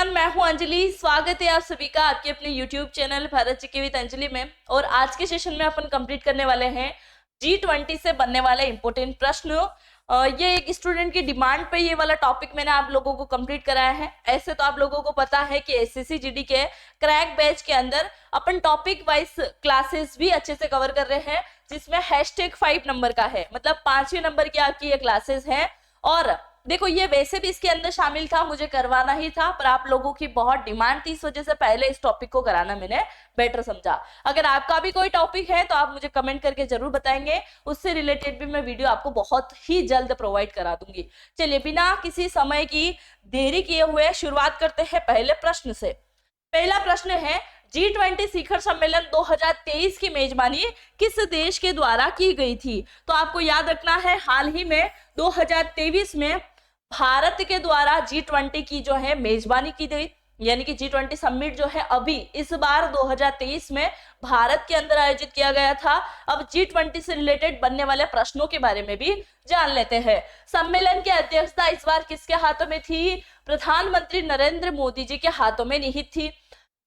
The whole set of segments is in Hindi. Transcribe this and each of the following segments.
एवरीवन, मैं हूं अंजलि। स्वागत है आप सभी का आपके अपने YouTube channel Bharat GK with Anjali में। और आज के सेशन में अपन कंप्लीट करने वाले हैं G20 से बनने वाले इंपॉर्टेंट प्रश्न। ये एक स्टूडेंट की डिमांड पे ये वाला टॉपिक मैंने आप लोगों को कंप्लीट कराया है। ऐसे तो आप लोगों को पता है कि एसएससी जीडी के क्रैक बैच के अंदर अपन टॉपिक वाइज क्लासेस भी अच्छे से कवर कर रहे हैं, जिसमें #5 नंबर का है, मतलब 5वें नंबर की आपकी ये क्लासेस है। और देखो, ये वैसे भी इसके अंदर शामिल था, मुझे करवाना ही था, पर आप लोगों की बहुत डिमांड थी, इस वजह से पहले इस टॉपिक को कराना मैंने बेटर समझा। अगर आपका भी कोई टॉपिक है तो आप मुझे कमेंट करके जरूर बताएंगे, उससे रिलेटेड भी मैं वीडियो आपको बहुत ही जल्द प्रोवाइड करा दूंगी। चलिए, बिना किसी समय की देरी किए हुए शुरुआत करते हैं पहले प्रश्न से। पहला प्रश्न है, G20 शिखर सम्मेलन 2023 की मेजबानी किस देश के द्वारा की गई थी? तो आपको याद रखना है, हाल ही में 2023 में भारत के द्वारा G20 की जो है मेजबानी की गई, यानी कि G20 समिट जो है अभी इस बार 2023 में भारत के अंदर आयोजित किया गया था। अब G20 से रिलेटेड बनने वाले प्रश्नों के बारे में भी जान लेते हैं। सम्मेलन की अध्यक्षता इस बार किसके हाथों में थी? प्रधानमंत्री नरेंद्र मोदी जी के हाथों में निहित थी।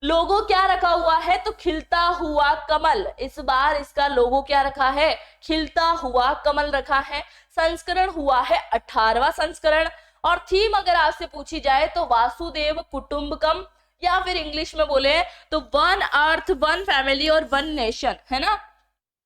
लोगो क्या रखा हुआ है? तो खिलता हुआ कमल। इस बार इसका लोगो क्या रखा है? खिलता हुआ कमल रखा है। संस्करण हुआ है 18वां संस्करण। और थीम अगर आपसे पूछी जाए तो वासुदेव कुटुंबकम, या फिर इंग्लिश में बोले तो वन अर्थ, वन फैमिली और वन नेशन, है ना,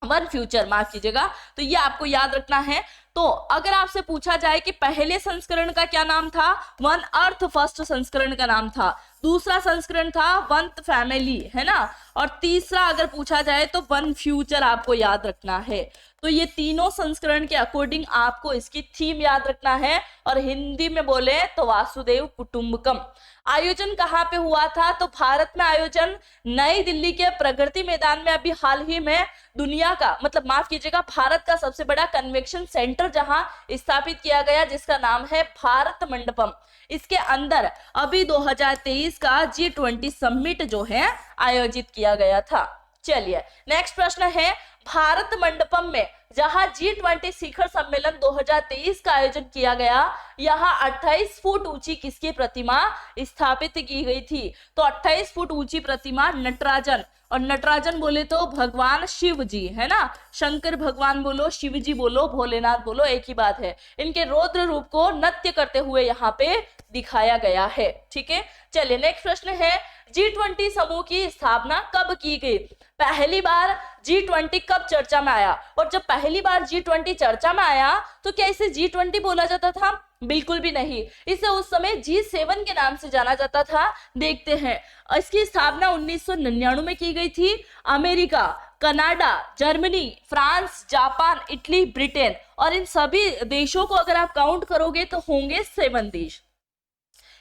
वन फ्यूचर, माफ कीजिएगा। तो ये आपको याद रखना है। तो अगर आपसे पूछा जाए कि पहले संस्करण का क्या नाम था? वन अर्थ फर्स्ट संस्करण का नाम था। दूसरा संस्करण था वन फैमिली, है ना, और तीसरा अगर पूछा जाए तो वन फ्यूचर आपको याद रखना है। तो ये तीनों संस्करण के अकॉर्डिंग आपको इसकी थीम याद रखना है, और हिंदी में बोले तो वासुदेव कुटुंबकम। आयोजन कहाँ पे हुआ था? तो भारत में आयोजन नई दिल्ली के प्रगति मैदान में अभी हाल ही में दुनिया का, मतलब माफ कीजिएगा, भारत का सबसे बड़ा कन्वेंशन सेंटर जहां स्थापित किया गया, जिसका नाम है भारत मंडपम। इसके अंदर अभी 2023 का G20 समिट जो है आयोजित किया गया था। चलिए, नेक्स्ट प्रश्न है, भारत मंडपम में जहां G20 शिखर सम्मेलन 2023 का आयोजन किया गया, यहां 28 फुट ऊंची किसकी प्रतिमा स्थापित की गई थी? तो 28 फुट ऊंची प्रतिमा नटराजन, और नटराजन बोले तो भगवान शिव जी, है ना, शंकर भगवान बोलो, शिव जी बोलो, भोलेनाथ बोलो, एक ही बात है। इनके रौद्र रूप को नृत्य करते हुए यहाँ पे दिखाया गया है। ठीक है, चलिए नेक्स्ट प्रश्न है, G20 समूह की स्थापना कब की गई? पहली बार G20 कब चर्चा में आया? और जब पहली बार G20 चर्चा में आया तो क्या इसे G20 बोला जाता था? बिल्कुल भी नहीं, इसे उस समय G7 के नाम से जाना जाता था। देखते हैं, इसकी स्थापना 1999 में की गई थी। America, Canada, Germany, France, Japan, Italy, Britain, और इन सभी देशों को अगर आप काउंट करोगे तो होंगे 7 देश।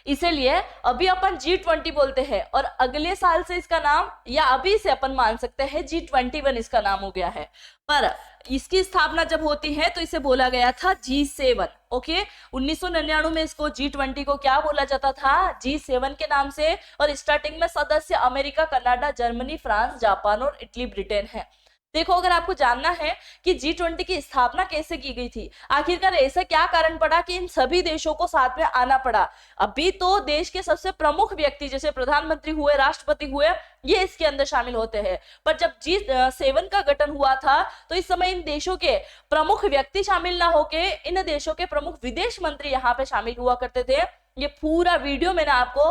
इसीलिए अभी अपन G20 बोलते हैं, और अगले साल से इसका नाम, या अभी से अपन मान सकते हैं G21 इसका नाम हो गया है। पर इसकी स्थापना जब होती है तो इसे बोला गया था G7। ओके, 1999 में इसको G20 को क्या बोला जाता था? G7 के नाम से। और स्टार्टिंग में सदस्य America, Canada, Germany, France, Japan और इटली, ब्रिटेन है। देखो, अगर आपको जानना है कि G20 की स्थापना कैसे की गई थी, आखिरकार ऐसा क्या कारण पड़ा कि इन सभी देशों को साथ में आना पड़ा, अभी तो देश के सबसे प्रमुख व्यक्ति जैसे प्रधानमंत्री हुए, राष्ट्रपति हुए, ये इसके अंदर शामिल होते हैं। पर जब G7 का गठन हुआ था तो इस समय इन देशों के प्रमुख व्यक्ति शामिल ना होके इन देशों के प्रमुख विदेश मंत्री यहाँ पे शामिल हुआ करते थे। ये पूरा वीडियो मैंने आपको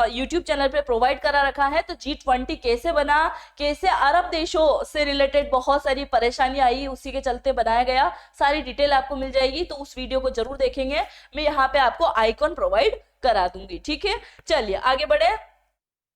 YouTube चैनल पे प्रोवाइड करा रखा है। तो G20 कैसे बना, कैसे अरब देशों से रिलेटेड बहुत सारी परेशानी आई, उसी के चलते बनाया गया, सारी डिटेल आपको मिल जाएगी। तो उस वीडियो को जरूर देखेंगे, मैं यहाँ पे आपको आइकॉन प्रोवाइड करा दूंगी। ठीक है, चलिए आगे बढ़े।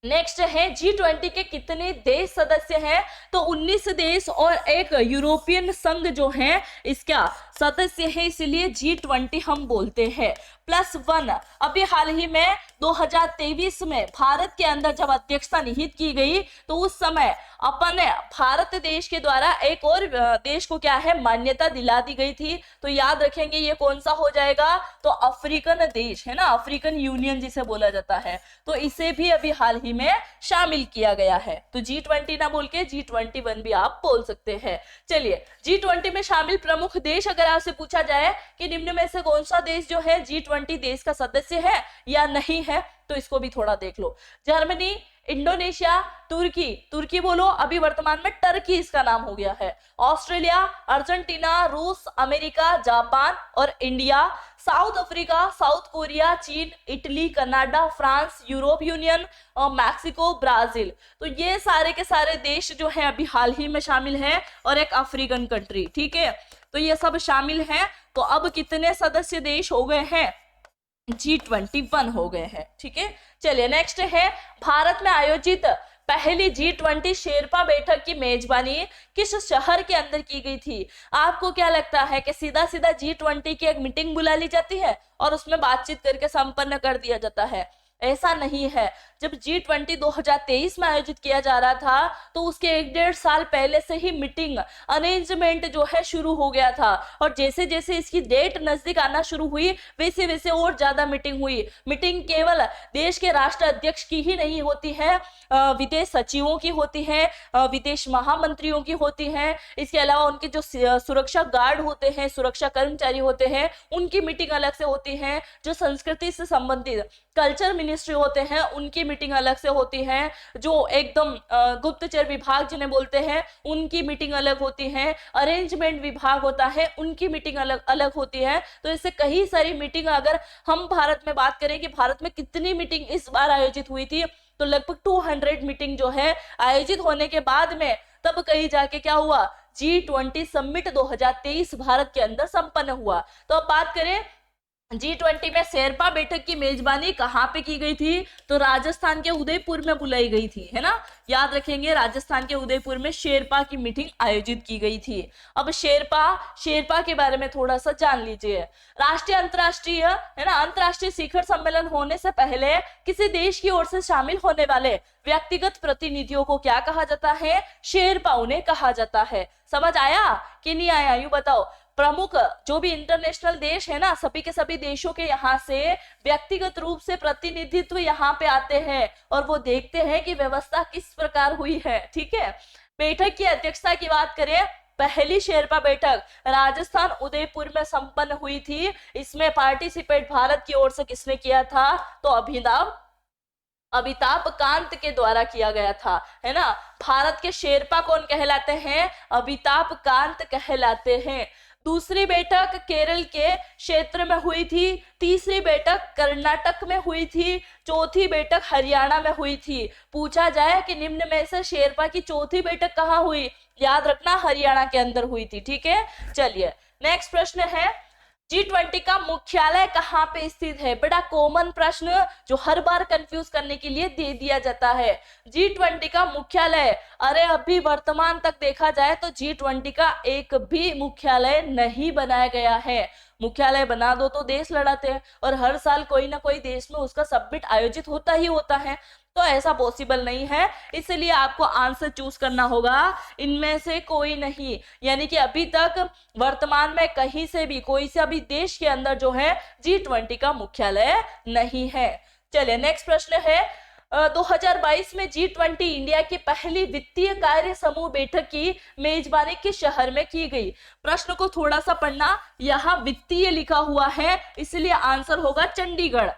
नेक्स्ट है, G20 के कितने देश सदस्य हैं? तो 19 देश और एक यूरोपियन संघ जो है इसका सदस्य है, इसलिए G20 हम बोलते हैं। +1 अभी हाल ही में 2023 में भारत के अंदर जब अध्यक्षता निहित की गई तो उस समय अपने भारत देश के द्वारा एक और देश को क्या है, मान्यता दिला दी गई थी। तो याद रखेंगे ये कौन सा हो जाएगा? तो अफ्रीकन देश, है ना, अफ्रीकन यूनियन जिसे बोला जाता है। तो इसे भी अभी हाल ही में शामिल किया गया है। तो G20 ना बोल के G21 भी आप बोल सकते हैं। चलिए, G20 में शामिल प्रमुख देश अगर आपसे पूछा जाए कि निम्न में से कौन सा देश जो है G20 देश का सदस्य है या नहीं है, तो इसको भी थोड़ा देख लो। जर्मनी, इंडोनेशिया, तुर्की, तुर्की बोलो, अभी वर्तमान में टर्की इसका नाम हो गया है, ऑस्ट्रेलिया, अर्जेंटीना, रूस, अमेरिका, जापान और India, South Africa, South Korea, चीन, Italy, Canada, France, Europe Union, Mexico, Brazil. तो ये सारे के सारे देश जो है अभी हाल ही में शामिल हैं, और एक अफ्रीकन कंट्री, ठीक है। तो ये सब शामिल हैं। तो अब कितने सदस्य देश हो गए हैं? G21 हो गए हैं, ठीक है। चलिए नेक्स्ट है, भारत में आयोजित पहली G20 शेरपा बैठक की मेजबानी किस शहर के अंदर की गई थी? आपको क्या लगता है कि सीधा सीधा G20 की एक मीटिंग बुला ली जाती है और उसमें बातचीत करके संपन्न कर दिया जाता है? ऐसा नहीं है। जब G20 2023 में आयोजित किया जा रहा था तो उसके 1-1.5 साल पहले से ही मीटिंग अरेंजमेंट जो है शुरू हो गया था, और जैसे जैसे इसकी डेट नजदीक आना शुरू हुई वैसे वैसे और ज्यादा मीटिंग हुई। मीटिंग केवल देश के राष्ट्र अध्यक्ष की ही नहीं होती है, विदेश सचिवों की होती है, विदेश महामंत्रियों की होती है, इसके अलावा उनके जो सुरक्षा गार्ड होते हैं, सुरक्षा कर्मचारी होते हैं, उनकी मीटिंग अलग से होती है, जो संस्कृति से संबंधित कल्चर मिनिस्ट्री होते हैं उनकी मीटिंग अलग से होती है, जो एकदम गुप्तचर विभाग जिन्हें बोलते हैं उनकी मीटिंग अलग होती है, अरेंजमेंट विभाग होता है उनकी मीटिंग अलग अलग होती है। तो इससे कई सारी मीटिंग, अगर हम भारत में बात करें कि भारत में कितनी मीटिंग इस बार आयोजित हुई थी, तो लगभग 200 मीटिंग जो है आयोजित होने के बाद में तब कहीं जाके क्या हुआ, G20 समिट 2023 भारत के अंदर संपन्न हुआ। तो अब बात करें G20 में शेरपा बैठक की मेजबानी कहाँ पे की गई थी? तो राजस्थान के उदयपुर में बुलाई गई थी, है ना, याद रखेंगे, राजस्थान के उदयपुर में शेरपा की मीटिंग आयोजित की गई थी। अब शेरपा के बारे में थोड़ा सा जान लीजिए। राष्ट्रीय अंतरराष्ट्रीय, है ना, अंतरराष्ट्रीय शिखर सम्मेलन होने से पहले किसी देश की ओर से शामिल होने वाले व्यक्तिगत प्रतिनिधियों को क्या कहा जाता है? शेरपा उन्हें कहा जाता है। समझ आया कि नहीं आया, यूं बताओ। प्रमुख जो भी इंटरनेशनल देश है ना, सभी के सभी देशों के यहाँ से व्यक्तिगत रूप से प्रतिनिधित्व यहाँ पे आते हैं और वो देखते हैं कि व्यवस्था किस प्रकार हुई है, ठीक है। बैठक की अध्यक्षता की बात करें, पहली शेरपा बैठक राजस्थान उदयपुर में संपन्न हुई थी। इसमें पार्टिसिपेट भारत की ओर से किसने किया था? तो अमिताभ कांत के द्वारा किया गया था, है ना। भारत के शेरपा कौन कहलाते हैं? अमिताभ कांत कहलाते हैं। दूसरी बैठक केरल के क्षेत्र में हुई थी, तीसरी बैठक कर्नाटक में हुई थी, चौथी बैठक हरियाणा में हुई थी। पूछा जाए कि निम्न में से शेरपा की चौथी बैठक कहाँ हुई? याद रखना, हरियाणा के अंदर हुई थी, ठीक है। चलिए नेक्स्ट प्रश्न है, G20 का मुख्यालय कहाँ पे स्थित है? बड़ा कॉमन प्रश्न जो हर बार कंफ्यूज करने के लिए दे दिया जाता है। G20 का मुख्यालय, अरे अभी वर्तमान तक देखा जाए तो G20 का एक भी मुख्यालय नहीं बनाया गया है। मुख्यालय बना दो तो देश लड़ाते हैं, और हर साल कोई ना कोई देश में उसका सब्मिट आयोजित होता ही होता है, तो ऐसा पॉसिबल नहीं है। इसलिए आपको आंसर चूज करना होगा इनमें से कोई नहीं, यानी कि अभी तक वर्तमान में कहीं से भी कोई से भी देश के अंदर जो है G20 का मुख्यालय नहीं है। चलिए नेक्स्ट प्रश्न है, 2022 में G20 इंडिया की पहली वित्तीय कार्य समूह बैठक की मेजबानी किस शहर में की गई? प्रश्न को थोड़ा सा पढ़ना, यहाँ वित्तीय लिखा हुआ है इसलिए आंसर होगा चंडीगढ़।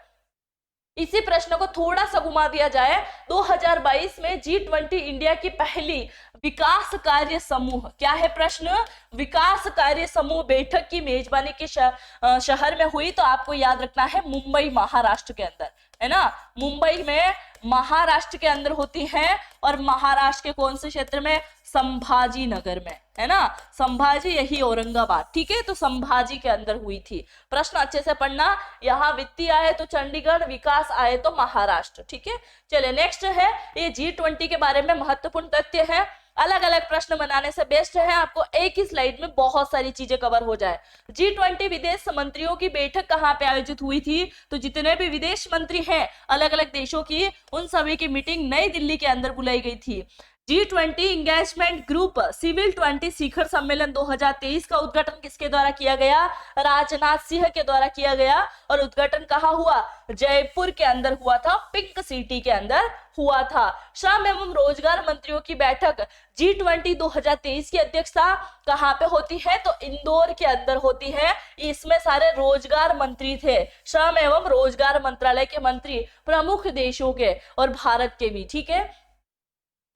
इसी प्रश्न को थोड़ा सा घुमा दिया जाए, 2022 में G20 इंडिया की पहली विकास कार्य समूह, क्या है प्रश्न? विकास कार्य समूह बैठक की मेजबानी के शहर में हुई, तो आपको याद रखना है मुंबई, महाराष्ट्र के अंदर, है ना। मुंबई में महाराष्ट्र के अंदर होती है, और महाराष्ट्र के कौन से क्षेत्र में? संभाजी नगर में, है ना। संभाजी यही औरंगाबाद, ठीक है। तो संभाजी के अंदर हुई थी। प्रश्न अच्छे से पढ़ना, यहाँ वित्तीय आए तो चंडीगढ़, विकास आए तो महाराष्ट्र, ठीक है। चलिए नेक्स्ट है, ये G20 के बारे में महत्वपूर्ण तथ्य है। अलग अलग प्रश्न बनाने से बेस्ट है आपको एक ही स्लाइड में बहुत सारी चीजें कवर हो जाए। G20 विदेश मंत्रियों की बैठक कहाँ पे आयोजित हुई थी? तो जितने भी विदेश मंत्री हैं अलग अलग देशों की, उन सभी की मीटिंग नई दिल्ली के अंदर बुलाई गई थी। G20 इंगेजमेंट ग्रुप सिविल 20 शिखर सम्मेलन 2023 का उद्घाटन किसके द्वारा किया गया? राजनाथ सिंह के द्वारा किया गया। और उद्घाटन कहाँ हुआ? जयपुर के अंदर हुआ था, पिंक सिटी के अंदर हुआ था। श्रम एवं रोजगार मंत्रियों की बैठक G20 2023 की अध्यक्षता कहाँ पे होती है? तो इंदौर के अंदर होती है। इसमें सारे रोजगार मंत्री थे, श्रम एवं रोजगार मंत्रालय के मंत्री, प्रमुख देशों के और भारत के भी। ठीक है।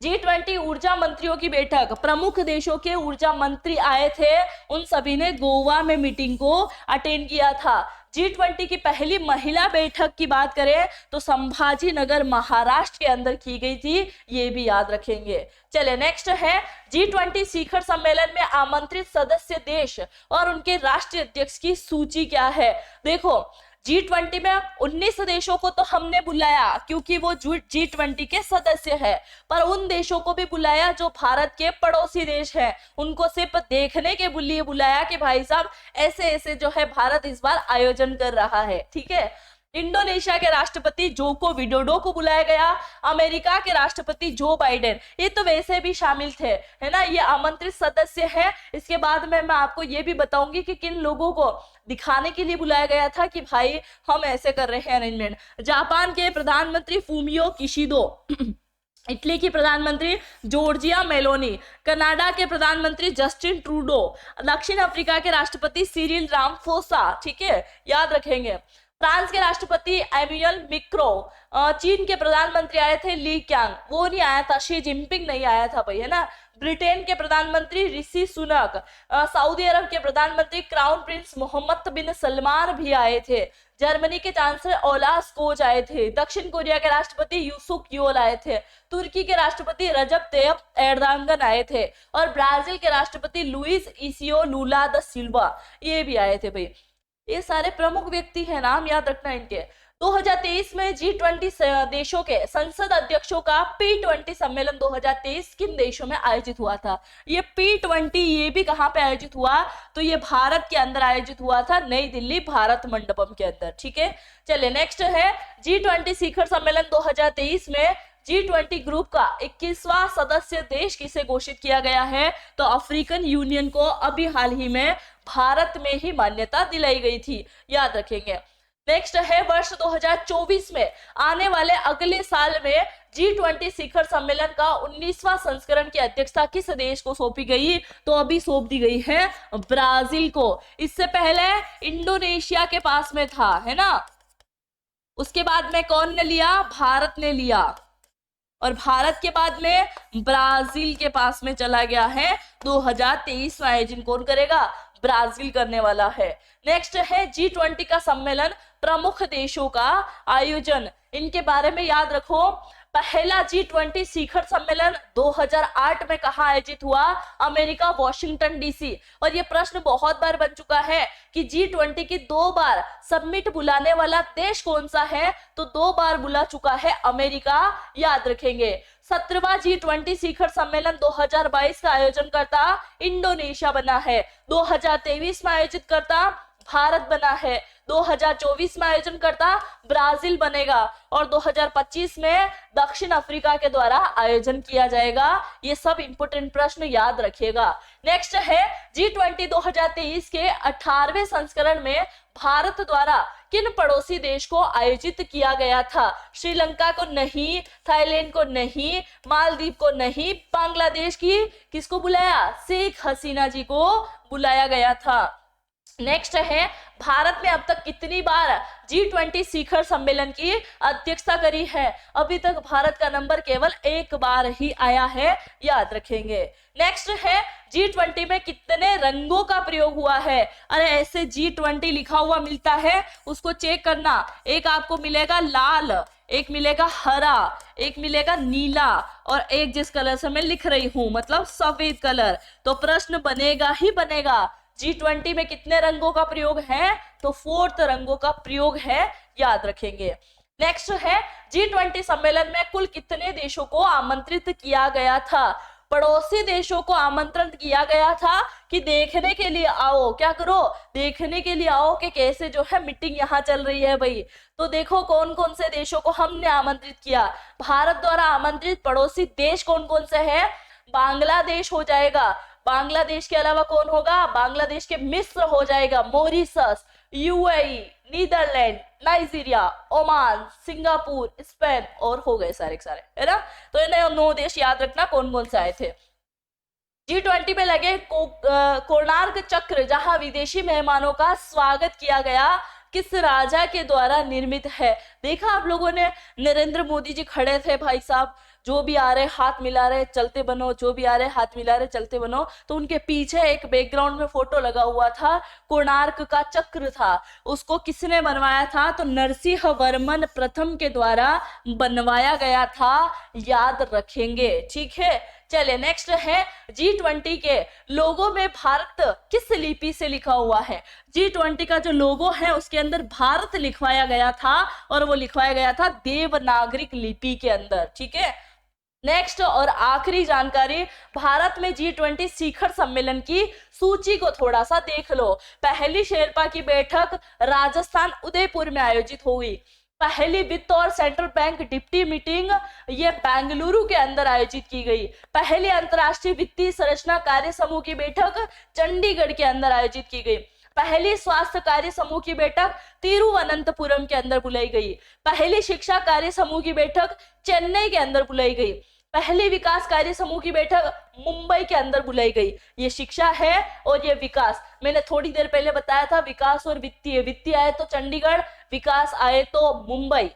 G20 ऊर्जा मंत्रियों की बैठक, प्रमुख देशों के ऊर्जा मंत्री आए थे, उन सभी ने गोवा में मीटिंग को अटेंड किया था। G20 की पहली महिला बैठक की बात करें तो संभाजी नगर महाराष्ट्र के अंदर की गई थी, ये भी याद रखेंगे। चले नेक्स्ट है G20 शिखर सम्मेलन में आमंत्रित सदस्य देश और उनके राष्ट्रीय अध्यक्ष की सूची क्या है? देखो G20 में 19 देशों को तो हमने बुलाया क्योंकि वो G20 के सदस्य है, पर उन देशों को भी बुलाया जो भारत के पड़ोसी देश हैं। उनको सिर्फ देखने के लिए बुलाया कि भाई साहब ऐसे ऐसे जो है भारत इस बार आयोजन कर रहा है। ठीक है। इंडोनेशिया के राष्ट्रपति जोको विडोडो को बुलाया गया, अमेरिका के राष्ट्रपति जो बाइडेन, ये तो वैसे भी शामिल थे, है ना, ये आमंत्रित सदस्य है। इसके बाद में मैं आपको ये भी बताऊंगी कि किन लोगों को दिखाने के लिए बुलाया गया था कि भाई हम ऐसे कर रहे हैं अरेंजमेंट। जापान के प्रधानमंत्री फूमियो किशिदो, इटली की प्रधानमंत्री जॉर्जिया मेलोनी, कनाडा के प्रधानमंत्री जस्टिन ट्रूडो, दक्षिण अफ्रीका के राष्ट्रपति सिरिल रामफोसा। ठीक है, याद रखेंगे। फ्रांस के राष्ट्रपति एमियल मैक्रो, चीन के प्रधानमंत्री आए थे ली क्यांग, वो नहीं आया था, शी जिनपिंग नहीं आया था भाई, है ना। ब्रिटेन के प्रधानमंत्री ऋषि सुनक, सऊदी अरब के प्रधानमंत्री क्राउन प्रिंस मोहम्मद बिन सलमान भी आए थे, जर्मनी के चांसलर ओलाफ स्कोच आए थे, दक्षिण कोरिया के राष्ट्रपति यूसुफ योल आए थे, तुर्की के राष्ट्रपति रजब तैयब एर्दोगन आए थे, और ब्राजील के राष्ट्रपति लुइस इसियो लुला दा सिल्वा, ये भी आए थे भाई। ये सारे प्रमुख व्यक्ति हैं, नाम याद रखना इनके। 2023 में G20 देशों के संसद अध्यक्षों का P20 सम्मेलन 2023 किन देशों में आयोजित हुआ था? ये P20 ये भी कहाँ पे आयोजित हुआ? तो ये भारत के अंदर आयोजित हुआ था, नई दिल्ली भारत मंडपम के अंदर। ठीक है। चलिए नेक्स्ट है G20 शिखर सम्मेलन 2023 में G20 ग्रुप का 21वां सदस्य देश किसे घोषित किया गया है? तो अफ्रीकन यूनियन को अभी हाल ही में भारत में ही मान्यता दिलाई गई थी, याद रखेंगे। नेक्स्ट है वर्ष 2024 में आने वाले अगले साल में G20 शिखर सम्मेलन का 19वां संस्करण की अध्यक्षता किस देश को सौंपी गई? तो अभी सौंप दी गई है ब्राजील को। इससे पहले इंडोनेशिया के पास में था, है ना। उसके बाद में कौन ने लिया? भारत ने लिया, और भारत के बाद में ब्राजील के पास में चला गया है। 2023 में आयोजन कौन करेगा? ब्राजील करने वाला है। नेक्स्ट है G20 का सम्मेलन, प्रमुख देशों का आयोजन, इनके बारे में याद रखो। पहला G20 शिखर सम्मेलन 2008 में कहाँ आयोजित हुआ? America Washington DC. और ये प्रश्न बहुत बार बन चुका है कि G20 की 2 बार समिट बुलाने वाला देश कौन सा है? तो 2 बार बुला चुका है अमेरिका, याद रखेंगे। 17वां G20 शिखर सम्मेलन 2022 का आयोजन करता इंडोनेशिया बना है, 2023 में आयोजित करता भारत बना है, 2024 में आयोजन करता ब्राजील बनेगा, और 2025 में दक्षिण अफ्रीका के द्वारा आयोजन किया जाएगा। ये सब इंपोर्टेंट प्रश्न याद रखिएगा। नेक्स्ट है G20 2023 के 18वें संस्करण में भारत द्वारा किन पड़ोसी देश को आयोजित किया गया था? श्रीलंका को नहीं, थाईलैंड को नहीं, मालदीव को नहीं, बांग्लादेश की किसको बुलाया? शेख हसीना जी को बुलाया गया था। नेक्स्ट है भारत ने अब तक कितनी बार G20 शिखर सम्मेलन की अध्यक्षता करी है? अभी तक भारत का नंबर केवल 1 बार ही आया है, याद रखेंगे। नेक्स्ट है G20 में कितने रंगों का प्रयोग हुआ है? अरे ऐसे G20 लिखा हुआ मिलता है, उसको चेक करना। एक आपको मिलेगा लाल, एक मिलेगा हरा, एक मिलेगा नीला, और एक जिस कलर से मैं लिख रही हूं मतलब सफेद कलर। तो प्रश्न बनेगा ही बनेगा, G20 में कितने रंगों का प्रयोग है? तो 4 रंगों का प्रयोग है, याद रखेंगे। नेक्स्ट है G20 सम्मेलन में कुल कितने देशों को आमंत्रित किया गया था? पड़ोसी देशों को आमंत्रण किया गया था कि देखने के लिए आओ, क्या करो, देखने के लिए आओ कि कैसे जो है मीटिंग यहाँ चल रही है भाई। तो देखो कौन कौन से देशों को हमने आमंत्रित किया। भारत द्वारा आमंत्रित पड़ोसी देश कौन कौन से हैं? बांग्लादेश हो जाएगा, बांग्लादेश के अलावा कौन होगा? बांग्लादेश के मिस्र हो जाएगा, Mauritius, UAE, Netherlands, Nigeria, Oman, Singapore, Spain और हो गए सारे के सारे, है ना। तो इन्हें 9 देश याद रखना कौन कौन से आए थे। G20 में लगे कोणार्क चक्र, जहां विदेशी मेहमानों का स्वागत किया गया, किस राजा के द्वारा निर्मित है? देखा आप लोगों ने, नरेंद्र मोदी जी खड़े थे भाई साहब, जो भी आ रहे हाथ मिला रहे चलते बनो, जो भी आ रहे हाथ मिला रहे चलते बनो। तो उनके पीछे एक बैकग्राउंड में फोटो लगा हुआ था, कोणार्क का चक्र था। उसको किसने बनवाया था? तो नरसिंह वर्मन प्रथम के द्वारा बनवाया गया था, याद रखेंगे, ठीक है। चलिए नेक्स्ट है G20 के लोगो में भारत किस लिपि से लिखा हुआ है? G20 का जो लोगो है उसके अंदर भारत लिखवाया गया था, और वो लिखवाया गया था देवनागरिक लिपि के अंदर, ठीक है। नेक्स्ट और आखिरी जानकारी, भारत में G20 शिखर सम्मेलन की सूची को थोड़ा सा देख लो। पहली शेरपा की बैठक राजस्थान उदयपुर में आयोजित हुई। पहली वित्त और सेंट्रल बैंक डिप्टी मीटिंग ये बेंगलुरु के अंदर आयोजित की गई। पहली अंतर्राष्ट्रीय वित्तीय संरचना कार्य समूह की बैठक चंडीगढ़ के अंदर आयोजित की गई। पहली स्वास्थ्य कार्य समूह की बैठक तिरुवनंतपुरम के अंदर बुलाई गई। पहली शिक्षा कार्य समूह की बैठक चेन्नई के अंदर बुलाई गई। पहली विकास कार्य समूह की बैठक मुंबई के अंदर बुलाई गई। ये शिक्षा है और ये विकास, मैंने थोड़ी देर पहले बताया था, विकास और वित्तीय, वित्तीय आए तो चंडीगढ़, विकास आए तो मुंबई।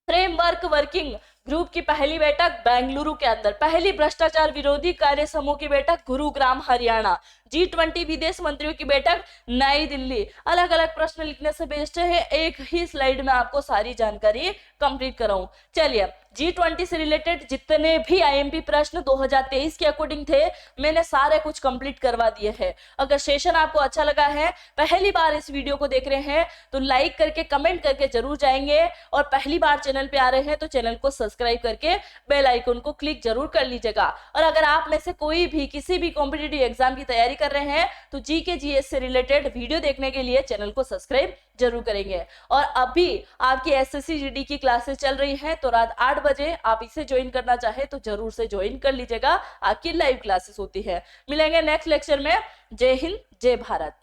फ्रेमवर्क वर्किंग ग्रुप की पहली बैठक बेंगलुरु के अंदर। पहली भ्रष्टाचार विरोधी कार्य समूह की बैठक गुरुग्राम हरियाणा। G20 विदेश मंत्रियों की बैठक नई दिल्ली। अलग अलग प्रश्न लिखने से बेस्ट है एक ही स्लाइड में आपको सारी जानकारी कंप्लीट कराऊं। चलिए G20 से रिलेटेड जितने भी IMP प्रश्न 2023 के अकॉर्डिंग थे, मैंने सारे कुछ कंप्लीट करवा दिए हैं। अगर सेशन आपको अच्छा लगा है, पहली बार इस वीडियो को देख रहे हैं, तो लाइक करके कमेंट करके जरूर जाएंगे, और पहली बार चैनल पे आ रहे हैं तो चैनल को सब्सक्राइब करके बेल आइकन को क्लिक जरूर कर लीजिएगा। और अगर आप में से कोई भी किसी भी कॉम्पिटिटिव एग्जाम की तैयारी कर रहे हैं तो GK GS से रिलेटेड वीडियो देखने के लिए चैनल को सब्सक्राइब जरूर करेंगे। और अभी आपकी SSC GD की क्लासेस चल रही हैं, तो रात 8 बजे आप इसे ज्वाइन करना चाहे तो जरूर से ज्वाइन कर लीजिएगा, आपकी लाइव क्लासेस होती है। मिलेंगे नेक्स्ट लेक्चर में। जय हिंद, जय भारत।